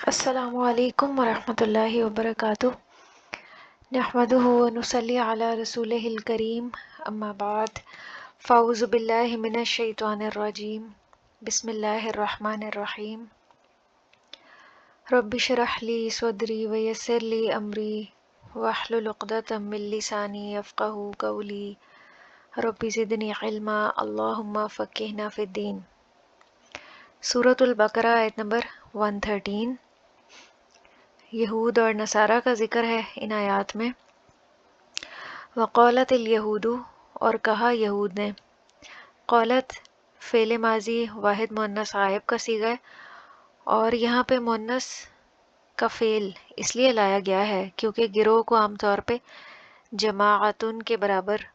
السلام علیکم ورحمۃ اللہ وبرکاتہ۔ نحمدہ ونصلی علی رسولہ الکریم، اما بعد، فاعوذ باللہ من الشیطان الرجیم، بسم اللہ الرحمن الرحیم۔ رب اشرح لی صدری ویسر لی امری واحلل عقدۃ من لسانی یفقہوا قولی، رب زدنی علما اللہم فقہنا فی الدین۔ سورۃ البقرہ آیت نمبر 113۔ یہود اور نصارہ کا ذکر ہے ان آیات میں۔ وقالت الیہود، اور کہا یہود نے۔ قالت فعل ماضی واحد مؤنث غائب کا صیغہ ہے، اور یہاں پہ مؤنث کا فعل اس لیے لایا گیا ہے کیونکہ گروہ کو عام طور پہ جماعتن کے برابر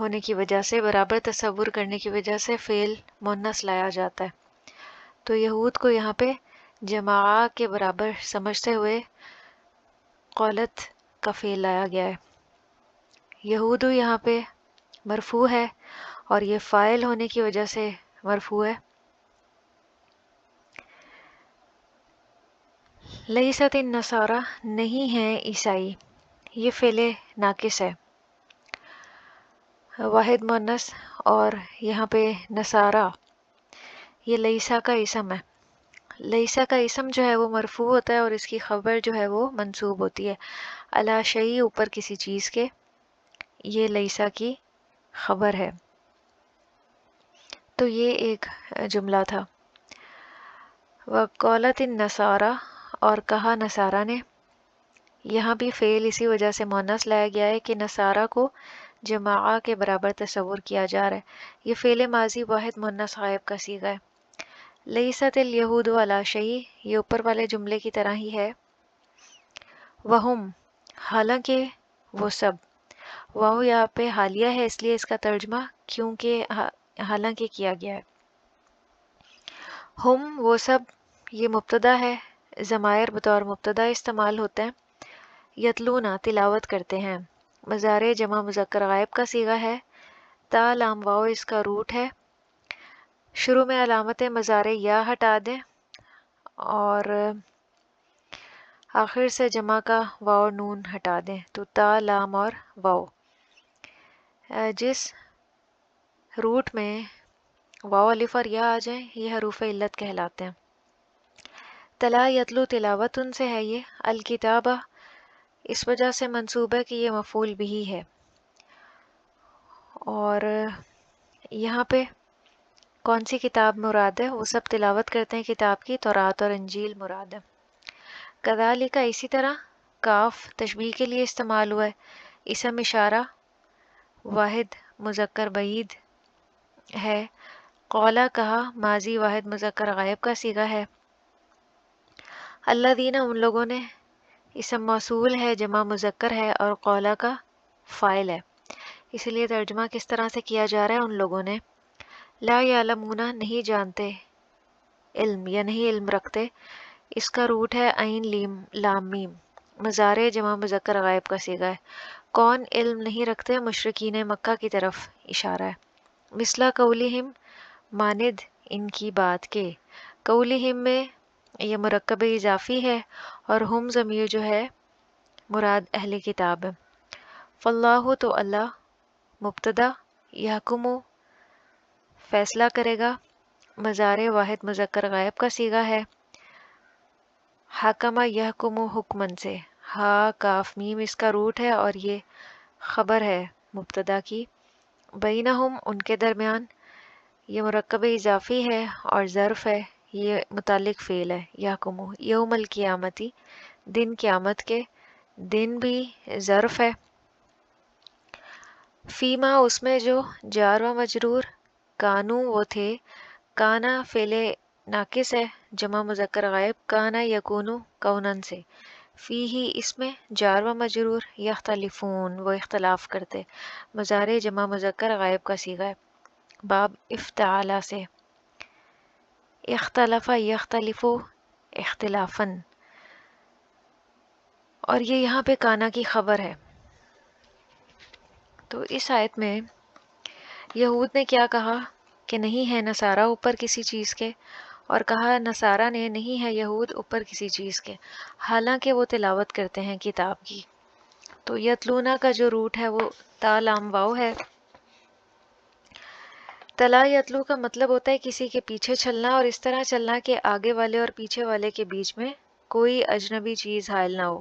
ہونے کی وجہ سے، برابر تصور کرنے کی وجہ سے فعل مؤنث لایا جاتا ہے، تو یہود کو یہاں پہ جماعہ کے برابر سمجھتے ہوئے قولت کا فعل لایا گیا ہے۔ یہود یہاں پہ مرفوع ہے اور یہ فاعل ہونے کی وجہ سے مرفوع ہے۔ لیست النصارى، نہیں ہیں عیسائی، یہ فعل ناقص ہے، واحد مؤنث، اور یہاں پہ نصارہ یہ لیسا کا اسم ہے۔ لیسا کا اسم جو ہے وہ مرفوع ہوتا ہے اور اس کی خبر جو ہے وہ منصوب ہوتی ہے علی شیء، اوپر کسی چیز کے، یہ لیسا کی خبر ہے۔ تو یہ ایک جملہ تھا۔ وقالت النصارى، اور کہا نصارہ نے۔ یہاں بھی فعل اسی وجہ سے مؤنث لایا گیا ہے کہ نصارہ کو جماعہ کے برابر تصور کیا جا رہا ہے۔ یہ فعل ماضی واحد مؤنث غائب کا صیغہ ہے۔ لیست الیہود علی شیء، یہ اوپر والے جملے کی طرح ہی ہے۔ وہم، حالانکہ وہ سب، واو یہاں پہ حالیہ ہے اس لیے اس کا ترجمہ کیونکہ حالانکہ کیا گیا ہے۔ ہم، وہ سب، یہ مبتدا ہے، ضمائر بطور مبتدا استعمال ہوتے ہیں۔ یتلونا، تلاوت کرتے ہیں، مضارع جمع مذکر غائب کا صیغہ ہے۔ تا لام واو اس کا روٹ ہے۔ شروع میں علامت مضارع یا ہٹا دیں اور آخر سے جمع کا واو نون ہٹا دیں، تو تا لام اور واو۔ جس روٹ میں واو الف اور یا آ جائیں یہ حروف علت کہلاتے ہیں۔ تلا یتلو تلاوتن سے ہے یہ، الکتابہ اس وجہ سے منصوب ہے کہ یہ مفعول بھی ہے، اور یہاں پہ کون سی کتاب مراد ہے؟ وہ سب تلاوت کرتے ہیں کتاب کی، تورات اور انجیل مراد ہے۔ کذالک، اسی طرح، کاف تشبیہ کے لیے استعمال ہوا ہے، اسم اشارہ واحد مذکر بعید ہے۔ قولا، کہا، ماضی واحد مذکر غائب کا صیغہ ہے۔ الذین، ان لوگوں نے، اسم موصول ہے، جمع مذکر ہے، اور قولا کا فاعل ہے، اسی لیے ترجمہ کس طرح سے کیا جا رہا ہے؟ ان لوگوں نے۔ لا یعلمون، نہیں جانتے، علم یا نہیں علم رکھتے، اس کا روٹ ہے عین لام میم، مضارع جمع مذکر غائب کا صیغہ ہے۔ کون علم نہیں رکھتے؟ مشرکین مکہ کی طرف اشارہ ہے۔ مثلا قولہم، ماند ان کی بات کے، قولہم میں یہ مرکب اضافی ہے اور ہم ضمیر جو ہے مراد اہل کتاب ہے۔ فاللہ، تو اللہ، مبتدا، یحکم فیصلہ کرے گا، مضارع واحد مذکر غائب کا صیغہ ہے۔ حکم یحکم حکمن سے، ہا کاف میم اس کا روٹ ہے اور یہ خبر ہے مبتدا کی۔ بینہم، ان کے درمیان، یہ مرکب اضافی ہے اور ظرف ہے، یہ متعلق فعل ہے یحکم۔ یوم القیامتی، دن قیامت کے، دن بھی ظرف ہے۔ فیما، اس میں جو، جار و مجرور، کانو وہ تھے، کانا فعل ناقص ہے، جمع مذکر غائب، کانا یکونو کونن سے، فی ہی اس میں جار و مجرور، یختلفون وہ اختلاف کرتے، مضارع جمع مذکر غائب کا صیغہ ہے، باب افتعالا سے، اختلف یختلف اختلافاً، اور یہ یہاں پہ کانا کی خبر ہے۔ تو اس آیت میں یہود نے کیا کہا کہ نہیں ہے نصارہ اوپر کسی چیز کے، اور کہا نصارہ نے نہیں ہے یہود اوپر کسی چیز کے، حالانکہ وہ تلاوت کرتے ہیں کتاب کی۔ تو یتلونا کا جو روٹ ہے وہ تا لام واو ہے۔ تلا یتلو کا مطلب ہوتا ہے کسی کے پیچھے چلنا، اور اس طرح چلنا کہ آگے والے اور پیچھے والے کے بیچ میں کوئی اجنبی چیز حائل نہ ہو۔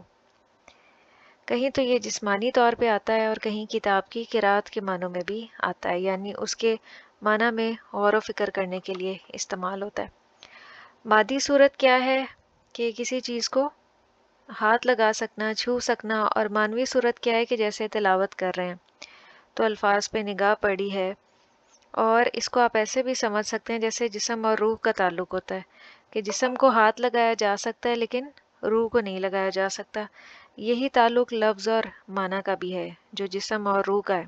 کہیں تو یہ جسمانی طور پہ آتا ہے اور کہیں کتاب کی قرات کے معنوں میں بھی آتا ہے، یعنی اس کے معنی میں غور و فکر کرنے کے لیے استعمال ہوتا ہے۔ مادی صورت کیا ہے کہ کسی چیز کو ہاتھ لگا سکنا، چھو سکنا، اور معنوی صورت کیا ہے کہ جیسے تلاوت کر رہے ہیں تو الفاظ پہ نگاہ پڑی ہے، اور اس کو آپ ایسے بھی سمجھ سکتے ہیں جیسے جسم اور روح کا تعلق ہوتا ہے کہ جسم کو ہاتھ لگایا جا سکتا ہے لیکن روح کو نہیں لگایا جا سکتا۔ یہی تعلق لفظ اور معنی کا بھی ہے جو جسم اور روح کا ہے۔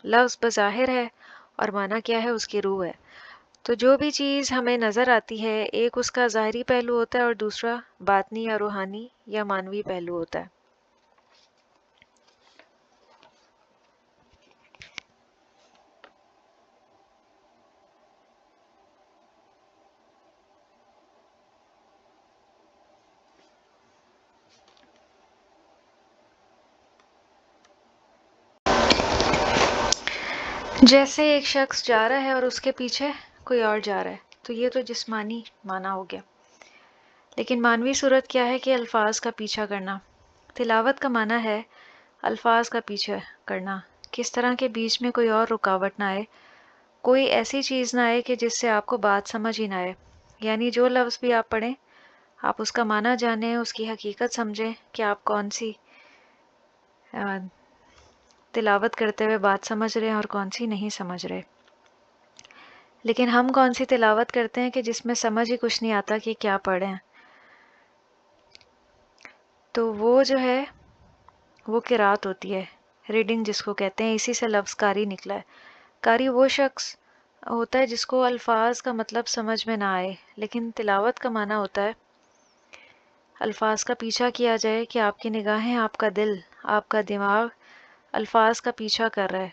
لفظ بظاہر ہے اور معنی کیا ہے، اس کی روح ہے۔ تو جو بھی چیز ہمیں نظر آتی ہے، ایک اس کا ظاہری پہلو ہوتا ہے اور دوسرا باطنی یا روحانی یا معنوی پہلو ہوتا ہے۔ جیسے ایک شخص جا رہا ہے اور اس کے پیچھے کوئی اور جا رہا ہے، تو یہ تو جسمانی معنی ہو گیا۔ لیکن معنوی صورت کیا ہے کہ الفاظ کا پیچھا کرنا۔ تلاوت کا معنی ہے الفاظ کا پیچھا کرنا، کس طرح کے بیچ میں کوئی اور رکاوٹ نہ آئے، کوئی ایسی چیز نہ آئے کہ جس سے آپ کو بات سمجھ ہی نہ آئے۔ یعنی جو لفظ بھی آپ پڑھیں، آپ اس کا معنی جانیں، اس کی حقیقت سمجھیں کہ آپ کون سی تلاوت کرتے ہوئے بات سمجھ رہے ہیں اور کون سی نہیں سمجھ رہے۔ لیکن ہم کون سی تلاوت کرتے ہیں کہ جس میں سمجھ ہی کچھ نہیں آتا کہ کیا پڑھیں ہیں۔ تو وہ جو ہے وہ قرات ہوتی ہے، ریڈنگ جس کو کہتے ہیں، اسی سے لفظ قاری نکلا ہے۔ قاری وہ شخص ہوتا ہے جس کو الفاظ کا مطلب سمجھ میں نہ آئے، لیکن تلاوت کا معنی ہوتا ہے الفاظ کا پیچھا کیا جائے کہ آپ کی نگاہیں، آپ کا دل، آپ کا دماغ الفاظ کا پیچھا کر رہا ہے،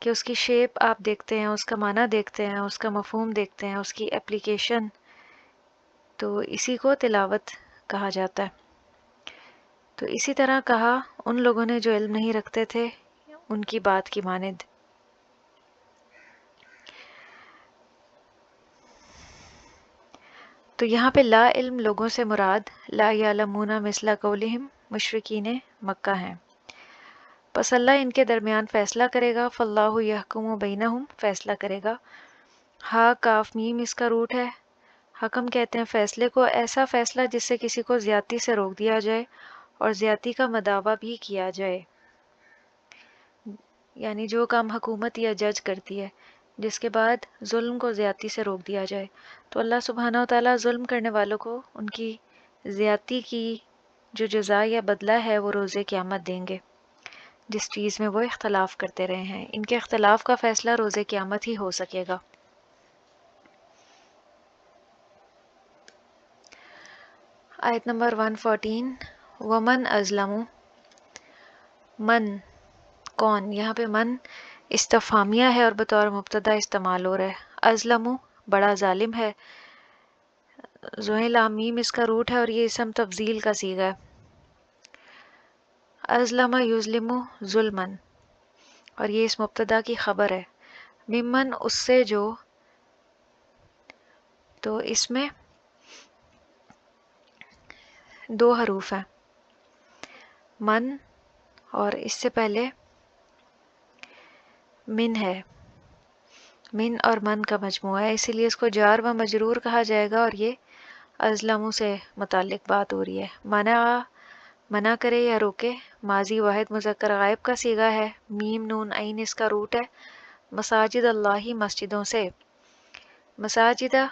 کہ اس کی شیپ آپ دیکھتے ہیں، اس کا معنی دیکھتے ہیں، اس کا مفہوم دیکھتے ہیں، اس کی اپلیکیشن۔ تو اسی کو تلاوت کہا جاتا ہے۔ تو اسی طرح کہا ان لوگوں نے جو علم نہیں رکھتے تھے ان کی بات کی مانند۔ تو یہاں پہ لا علم لوگوں سے مراد لا یعلمون مثل قولہم مشرکین مکہ ہیں۔ پس اللہ ان کے درمیان فیصلہ کرے گا، فاللہ یحکم بینہم، فیصلہ کرے گا۔ ہا کاف میم اس کا روٹ ہے۔ حکم کہتے ہیں فیصلے کو، ایسا فیصلہ جس سے کسی کو زیادتی سے روک دیا جائے اور زیادتی کا مداوع بھی کیا جائے، یعنی جو کام حکومت یا جج کرتی ہے جس کے بعد ظلم کو زیادتی سے روک دیا جائے، تو اللہ سبحانہ و تعالیٰ ظلم کرنے والوں کو ان کی زیادتی کی جو جزا یا بدلہ ہے وہ روز قیامت دیں گے، جس چیز میں وہ اختلاف کرتے رہے ہیں۔ ان کے اختلاف کا فیصلہ روز قیامت ہی ہو سکے گا۔ آیت نمبر 114، ومن ازلم، من کون، یہاں پہ من استفہامیہ ہے اور بطور مبتدا استعمال ہو رہا ہے۔ ازلم بڑا ظالم ہے، ذوحِ لام میم اس کا روٹ ہے اور یہ اسم تفضیل کا صیغہ ہے۔ ازلم یظلم ظلمن، اور یہ اس مبتدا کی خبر ہے۔ ممن اس سے جو، تو اس میں دو حروف ہیں، من اور اس سے پہلے من ہے، من اور من کا مجموعہ ہے، اسی لیے اس کو جار و مجرور کہا جائے گا، اور یہ ازلموں سے متعلق بات ہو رہی ہے۔ منع کرے یا روکے، ماضی واحد مذکر غائب کا صیغہ ہے، میم نون عین اس کا روٹ ہے۔ مساجد اللہ، مسجدوں سے، مساجدہ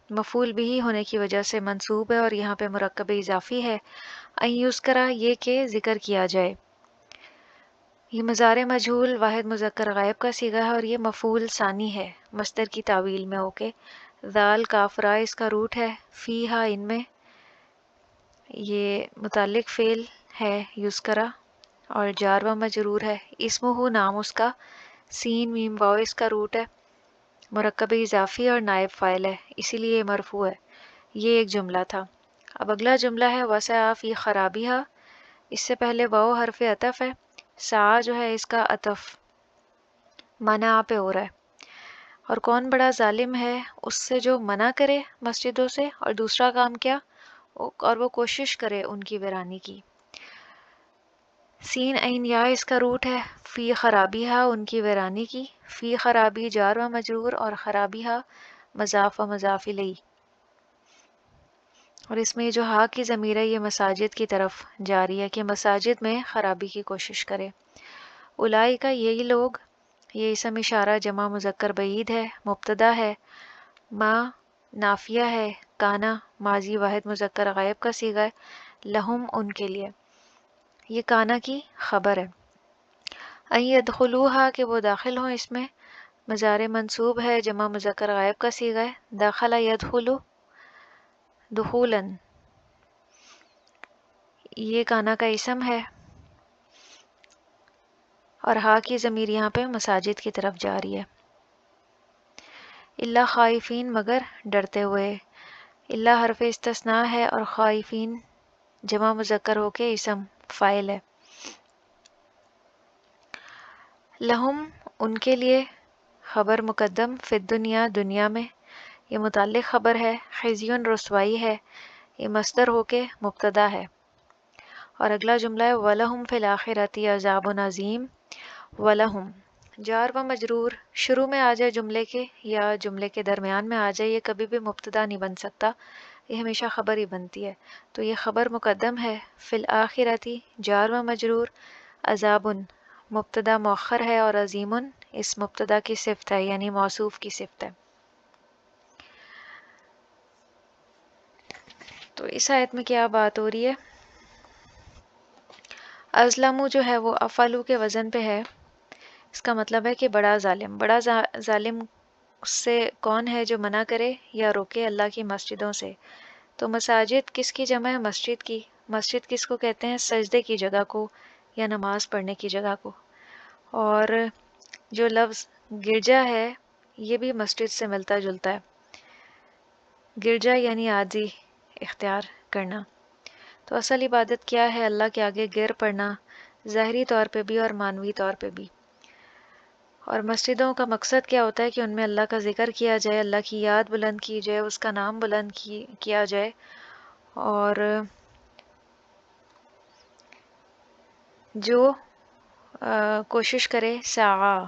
مفعول بھی ہونے کی وجہ سے منصوب ہے اور یہاں پہ مرکب اضافی ہے۔ ان یذکرہ، یہ کہ ذکر کیا جائے، یہ مضارع مجہول واحد مذکر غائب کا صیغہ ہے اور یہ مفعول ثانی ہے مصدر کی تعویل میں ہو کے۔ ذال کاف را اس کا روٹ ہے، فیہا ان میں، یہ متعلق فعل ہے یذکرہ اور جار و مجرور ہے۔ اسمہ نام اس کا، سین میم واو اس کا روٹ ہے۔ مرکب اضافی اور نائب فاعل ہے، اسی لیے یہ مرفوع ہے۔ یہ ایک جملہ تھا۔ اب اگلا جملہ ہے وسع فی خرابیہا۔ اس سے پہلے واو حرف عطف ہے، سعی جو ہے اس کا عطف منع پہ ہو رہا ہے۔ اور کون بڑا ظالم ہے اس سے جو منع کرے مسجدوں سے، اور دوسرا کام کیا، اور وہ کوشش کرے ان کی ویرانی کی۔ سین عین یا اس کا روٹ ہے، فی خرابیہا ان کی ویرانی کی، فی خرابی جار و مجرور اور خرابیہا مضاف و مضاف الیہ۔ اور اس میں جو ہا کی ضمیر ہے یہ مساجد کی طرف جاری ہے کہ مساجد میں خرابی کی کوشش کرے۔ اولئک یہی لوگ، یہ اسم اشارہ جمع مذکر بعید ہے، مبتدا ہے، ما نافیہ ہے، کانا ماضی واحد مذکر غائب کا صیغہ ہے، لہم ان کے لیے، یہ کانا کی خبر ہے۔ ان یدخلوہا کہ وہ داخل ہوں اس میں، مضارع منصوب ہے، جمع مذکر غائب کا صیغہ ہے، داخل یدخلو دخولاً، یہ کانا کا اسم ہے، اور ہا کی ضمیر یہاں پہ مساجد کی طرف جاری ہے۔ اللہ خائفین مگر ڈرتے ہوئے، اللہ حرف استثناء ہے اور خائفین جمع مذکر ہو کے اسم فاعل ہے۔ لہم ان کے لیے، خبر مقدم، فی الدنیا دنیا میں، یہ متعلق خبر ہے، خزیون رسوائی ہے، یہ مصدر ہو کے مبتدا ہے۔ اور اگلا جملہ ہے وَلَهُمْ فِي الْآخِرَةِ عَذَابٌ عَظِيمٌ۔ وَلَهُمْ جار و مجرور شروع میں آ جائے جملے کے یا جملے کے درمیان میں آ جائے، یہ کبھی بھی مبتدا نہیں بن سکتا، یہ ہمیشہ خبر ہی بنتی ہے۔ تو یہ خبر مقدم ہے، فی الآخرتی جار و مجرور، عذاب مبتدا مؤخر ہے، اور عظیم اس مبتدا کی صفت ہے، یعنی موصوف کی صفت ہے۔ تو اس آیت میں کیا بات ہو رہی ہے؟ ازلمو جو ہے وہ افعلو کے وزن پہ ہے، اس کا مطلب ہے کہ بڑا ظالم۔ بڑا ظالم سے کون ہے جو منع کرے یا روکے اللہ کی مسجدوں سے؟ تو مساجد کس کی جمع ہے؟ مسجد کی۔ مسجد کس کو کہتے ہیں؟ سجدے کی جگہ کو یا نماز پڑھنے کی جگہ کو۔ اور جو لفظ گرجا ہے یہ بھی مسجد سے ملتا جلتا ہے، گرجا یعنی عاجزی اختیار کرنا۔ تو اصل عبادت کیا ہے؟ اللہ کے آگے گر پڑنا، ظاہری طور پہ بھی اور معنوی طور پہ بھی۔ اور مسجدوں کا مقصد کیا ہوتا ہے؟ کہ ان میں اللہ کا ذکر کیا جائے، اللہ کی یاد بلند کی جائے، اس کا نام بلند کیا جائے، اور جو کوشش کرے، سعی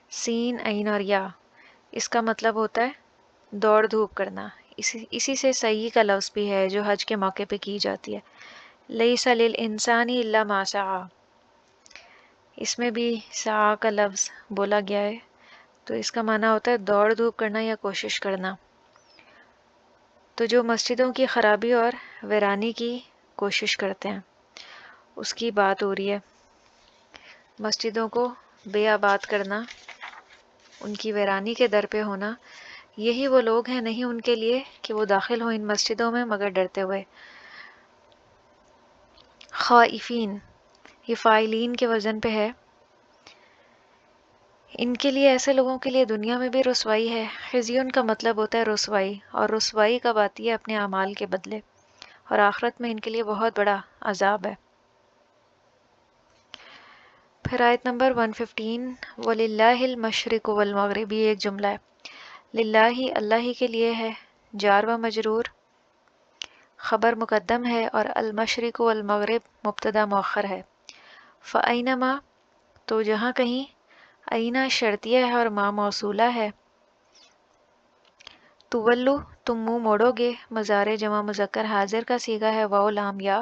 سین عین اور یا، اس کا مطلب ہوتا ہے دوڑ دھوپ کرنا۔ اسی سے سعی کا لفظ بھی ہے جو حج کے موقع پہ کی جاتی ہے، لیس للانسان الا ما سعی، اس میں بھی سعی کا لفظ بولا گیا ہے، تو اس کا معنی ہوتا ہے دوڑ دھوپ کرنا یا کوشش کرنا۔ تو جو مسجدوں کی خرابی اور ویرانی کی کوشش کرتے ہیں اس کی بات ہو رہی ہے، مسجدوں کو بے آباد کرنا، ان کی ویرانی کے در پہ ہونا، یہی وہ لوگ ہیں نہیں ان کے لیے کہ وہ داخل ہوں ان مسجدوں میں مگر ڈرتے ہوئے۔ خائفین یہ فاعلین کے وزن پہ ہے، ان کے لیے، ایسے لوگوں کے لیے دنیا میں بھی رسوائی ہے۔ خزیون کا مطلب ہوتا ہے رسوائی، اور رسوائی کب آتی ہے؟ اپنے اعمال کے بدلے، اور آخرت میں ان کے لیے بہت بڑا عذاب ہے۔ پھر آیت نمبر 115 وَلِلَّهِ الْمَشْرِقُ وَالْمَغْرِبِ، یہ ایک جملہ ہے، للہ اللہ ہی کے لیے ہے، جار و مجرور، خبر مقدم ہے، اور المشرق والمغرب مبتدا مؤخر ہے۔ فَأَيْنَمَا تو جہاں کہیں، اینا شرطیہ ہے اور ما موصولہ ہے، تولو تم منہ موڑو گے، مضارع جمع مذکر حاضر کا صیغہ ہے، واو لام یا،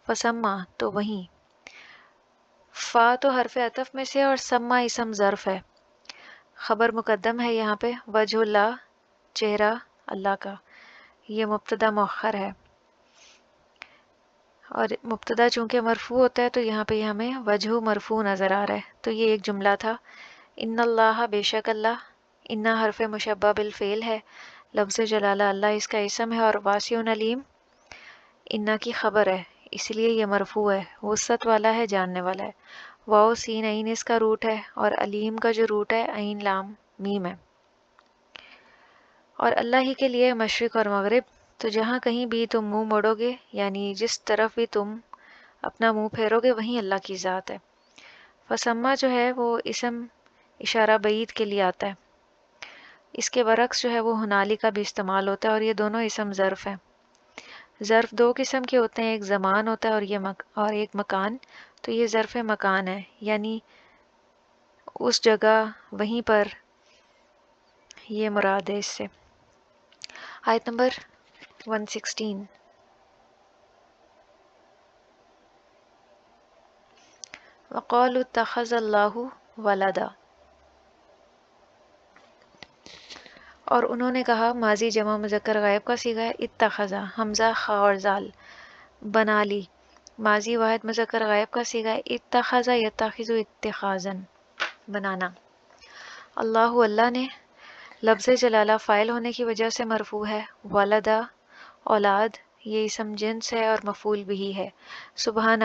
فسما تو وہیں، فا تو حرف عطف میں سے، اور سما اسم ظرف ہے، خبر مقدم ہے یہاں پہ، وجہ اللہ چہرہ اللہ کا، یہ مبتدا مؤخر ہے، اور مبتدا چونکہ مرفوع ہوتا ہے تو یہاں پہ ہمیں وجہ مرفوع نظر آ رہا ہے۔ تو یہ ایک جملہ تھا، ان اللہ بے شک اللہ، انا حرف مشبہ بالفعل ہے، لفظ جلالہ اللہ اس کا اسم ہے، اور واسع علیم انا کی خبر ہے، اس لیے یہ مرفوع ہے، وسعت والا ہے، جاننے والا ہے۔ واو سین عین اس کا روٹ ہے، اور علیم کا جو روٹ ہے عین لام میم ہے۔ اور اللہ ہی کے لیے مشرق اور مغرب، تو جہاں کہیں بھی تم منہ موڑو گے، یعنی جس طرف بھی تم اپنا منہ پھیرو گے وہیں اللہ کی ذات ہے۔ فسما جو ہے وہ اسم اشارہ بعید کے لیے آتا ہے، اس کے برعکس جو ہے وہ ہنالی کا بھی استعمال ہوتا ہے، اور یہ دونوں اسم ظرف ہیں۔ ظرف دو قسم کے ہوتے ہیں، ایک زمان ہوتا ہے اور ایک مکان۔ تو یہ ظرف مکان ہے، یعنی اس جگہ وہیں پر، یہ مراد ہے اس سے۔ آیت نمبر 116۔ وقالوا اتخذ اللہ ولدا، اور انہوں نے کہا، ماضی جمع مذکر غائب کا صیغہ ہے، اتخذا، حمزہ خا اور زال، بنا لی۔ ماضی واحد مذکر غائب کا صیغہ ہے، اتخذا یتخذ اتخاذا، بنانا۔ اللہ، اللہ نے، لفظ جلالہ فاعل ہونے کی وجہ سے مرفوع ہے۔ ولدا، اولاد، یہ اسم جنس ہے اور مفعول بھی ہے۔ سبحانہ،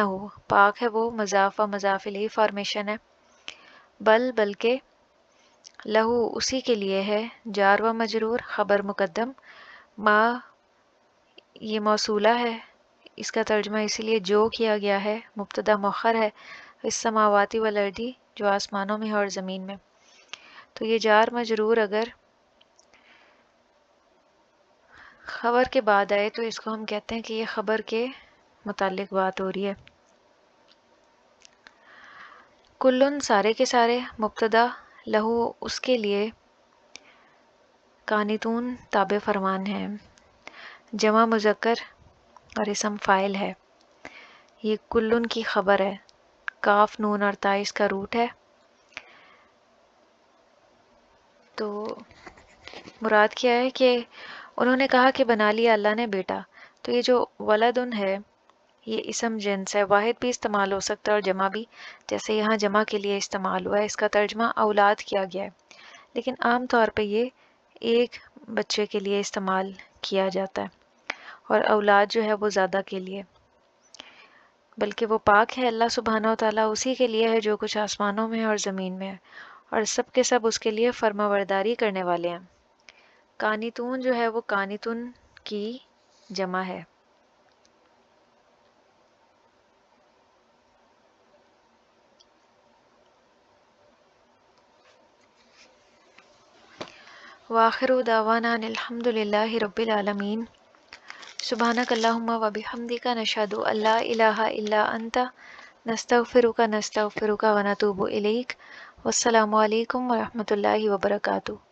پاک ہے وہ، مضاف و مضاف الیہ فارمیشن ہے۔ بل، بلکہ، لہو، اسی کے لیے ہے، جار و مجرور، خبر مقدم، ما، یہ موصولہ ہے، اس کا ترجمہ اسی لیے جو کیا گیا ہے، مبتدا مؤخر ہے، السماواتی والارضی، جو آسمانوں میں ہے اور زمین میں۔ تو یہ جار مجرور اگر خبر کے بعد آئے تو اس کو ہم کہتے ہیں کہ یہ خبر کے متعلق بات ہو رہی ہے۔ کلن، سارے کے سارے، مبتدا، لہو، اس کے لیے، قانتون، تابع فرمان ہے، جمع مذکر اور اسم فاعل ہے۔ یہ کلن کی خبر ہے، کاف نون اور تا اس کا روٹ ہے۔ تو مراد کیا ہے کہ انہوں نے کہا کہ بنا لیا اللہ نے بیٹا۔ تو یہ جو ولدن ہے یہ اسم جنس ہے، واحد بھی استعمال ہو سکتا ہے اور جمع بھی، جیسے یہاں جمع کے لیے استعمال ہوا ہے، اس کا ترجمہ اولاد کیا گیا ہے، لیکن عام طور پہ یہ ایک بچے کے لیے استعمال کیا جاتا ہے، اور اولاد جو ہے وہ زیادہ کے لیے، بلکہ وہ پاک ہے اللہ سبحانہ و تعالیٰ، اسی کے لیے ہے جو کچھ آسمانوں میں ہے اور زمین میں ہے، اور سب کے سب اس کے لیے فرما برداری کرنے والے ہیں۔ قانتون جو ہے وہ قانتن کی جمع ہے۔ وآخر دعوانا ان الحمد للہ رب العالمین۔ سبحانک اللہم و بحمدک، نشہد ان لا الہ الا انت، نستغفرک و نتوب الیک۔ والسلام علیکم ورحمۃ اللہ وبرکاتہ۔